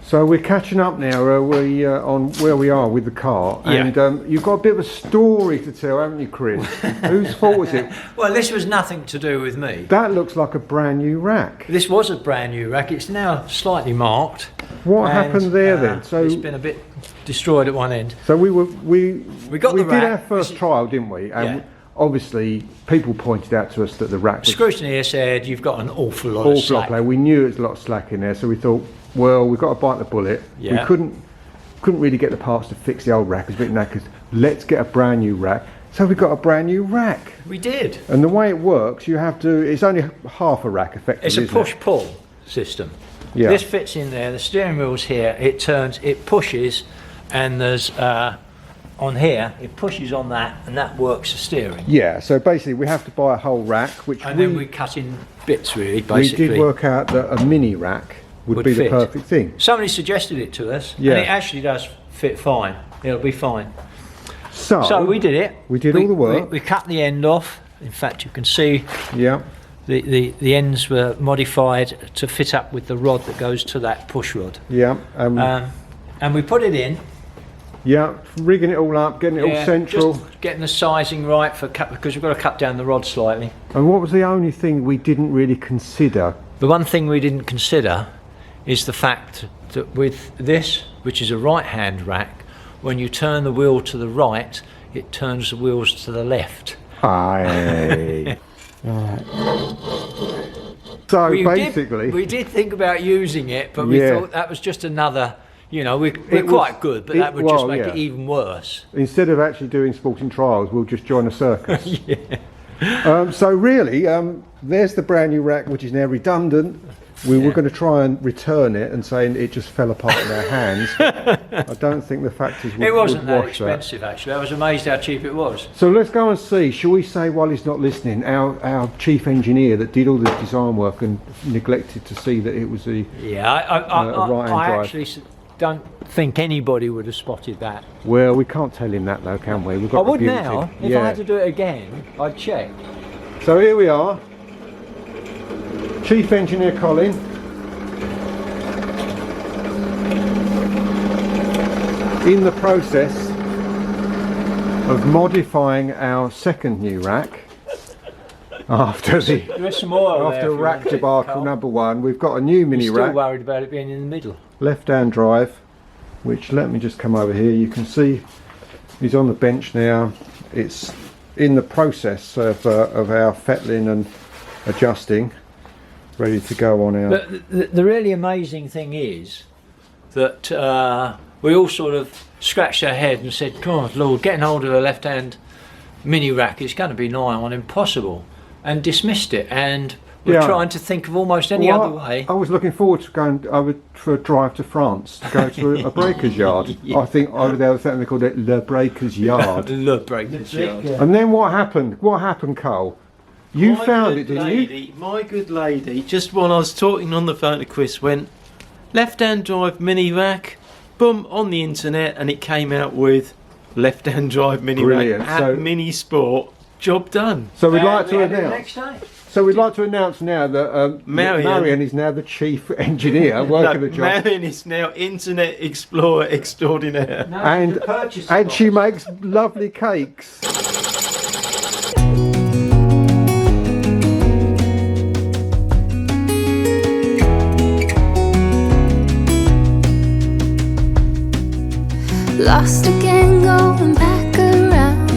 So we're catching up now on where we are with the car, and you've got a bit of a story to tell, haven't you, Chris? Whose fault was it? Well, this was nothing to do with me. That looks like a brand new rack. This was a brand new rack. It's now slightly marked. What happened there then? So it's been a bit destroyed at one end. So we did rack. our first trial, didn't we? And obviously, people pointed out to us that the rack was... Scrutineer said you've got an awful lot of slack. We knew there was a lot of slack in there, so we thought, well, we've got to bite the bullet. Yeah. We couldn't really get the parts to fix the old rack. It was a bit knackered. Let's get a brand new rack. So we got a brand new rack. We did. And the way it works, you have to... It's only half a rack, effectively. It's a push-pull system. Yeah. This fits in there. The steering wheel's here. It turns. It pushes, and there's on here. It pushes on that, and that works the steering. Yeah. So basically, we have to buy a whole rack, which then we cut in bits. Really, basically, we did work out that a mini rack would be the perfect thing. Somebody suggested it to us, and it actually does fit fine. It'll be fine. So we did it. We did all the work. We cut the end off. In fact, you can see. Yeah. The ends were modified to fit up with the rod that goes to that push rod. Yeah. And we put it in. Yeah, rigging it all up, getting it all central. Just getting the sizing right because we've got to cut down the rod slightly. And what was the only thing we didn't really consider? The one thing we didn't consider is the fact that with this, which is a right-hand rack, when you turn the wheel to the right, it turns the wheels to the left. Aye. So basically, we did think about using it, but we thought that was just another. You know, we're quite good, but that would just make it even worse. Instead of actually doing sporting trials, we'll just join a circus. So really, there's the brand new rack, which is now redundant. We were going to try and return it and say it just fell apart in our hands. I don't think the factories would. It wasn't would that expensive, actually. I was amazed how cheap it was. So let's go and see. Shall we say, while he's not listening, our chief engineer that did all the design work and neglected to see that it was a I actually don't think anybody would have spotted that. Well, we can't tell him that though, can we? We've got I would now. If I had to do it again, I'd check. So here we are. Chief Engineer Colin. In the process of modifying our second new rack. After rack debacle number one, we've got a new mini rack. Still worried about it being in the middle. Left-hand drive, which, let me just come over here. You can see he's on the bench now. It's in the process of our fettling and adjusting, ready to go on our... The really amazing thing is that we all sort of scratched our head and said, God Lord, getting hold of a left-hand mini rack is going to be nigh on impossible, and dismissed it, and we're trying to think of almost any other way. I was looking forward to going over for a drive to France to go to a breaker's yard. I think over there they called it Le Breaker's Yard. Le Breaker's Yard. And then what happened? What happened, Cole? You found it, didn't you? My good lady, just while I was talking on the phone to Chris, went left-hand drive mini rack, boom, on the internet, and it came out with left-hand drive mini rack at Mini Sport. Job done. So we'd like to announce. So we'd like to announce now that Marion is now the chief engineer working the job. Marion is now Internet Explorer extraordinaire. No, and she makes lovely cakes. Lost again, going back around,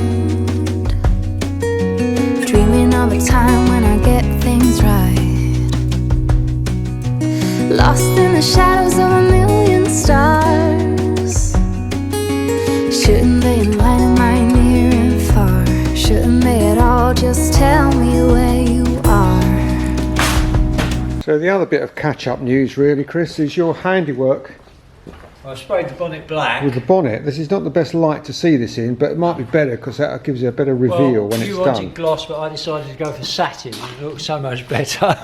dreaming of a time when I get things right. Lost in the shadows of a million stars. Shouldn't they enlighten my near and far? Shouldn't they at all just tell me where you are? So the other bit of catch-up news really, Chris, is your handiwork. I sprayed the bonnet black. With the bonnet. This is not the best light to see this in, but it might be better because that gives you a better reveal when it's done. You wanted gloss, but I decided to go for satin. It looks so much better.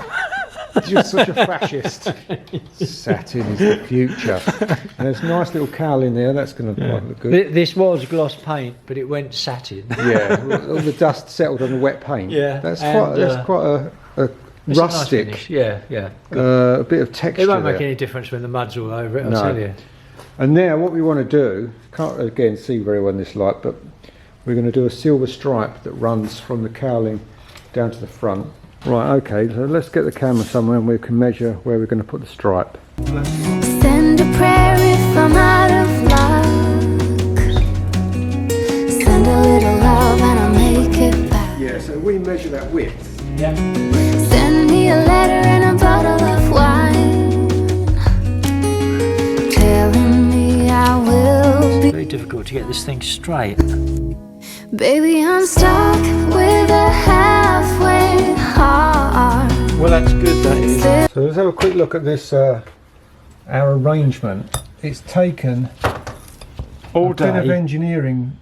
You're such a fascist. Satin is the future. There's a nice little cowl in there. That's going to look good. This was gloss paint, but it went satin. Yeah, all the dust settled on the wet paint. Yeah, that's quite a It's a nice rustic, finish. Yeah, yeah. a bit of texture. It won't make there. any difference when the mud's all over it, I'll No. tell you. And now what we want to do, can't again see very well in this light, but we're going to do a silver stripe that runs from the cowling down to the front. Right, okay, so let's get the camera somewhere and we can measure where we're going to put the stripe. Send a prayer if I'm out of luck. Send a little love and I'll make it back. Yeah, so we measure that width. Yeah. Send me a letter and a bottle of wine, telling me I will be. Very difficult to get this thing straight. Baby, I'm stuck with a halfway heart. Well, that's good, that is. So let's have a quick look at this, our arrangement. It's taken All a bit of day. engineering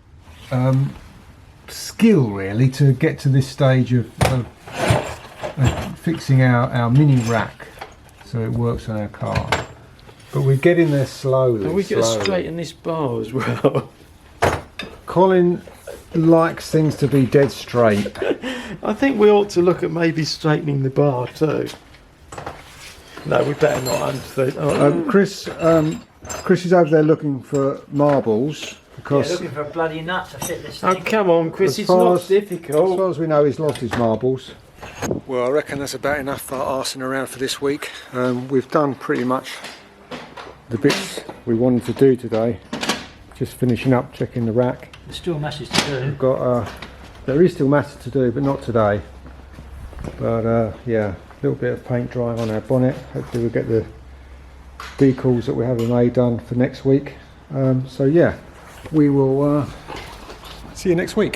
skill really to get to this stage of fixing our mini rack so it works on our car. But we're getting there slowly. And we got to slowly. straighten this bar as well. Colin likes things to be dead straight. I think we ought to look at maybe straightening the bar too. No, we better not. Chris is over there looking for marbles Yeah, because looking for a bloody nut to fit this Oh, thing. come on, Chris, As it's far not as- as difficult. far as we know, he's lost his marbles. Well, I reckon that's about enough for arsing around for this week. We've done pretty much the bits we wanted to do today. Just finishing up, checking the rack. There's still masses to do. We've got there is still matter to do, but not today. But yeah, a little bit of paint drying on our bonnet. Hopefully we'll get the decals that we're having made done for next week. So yeah, we will see you next week.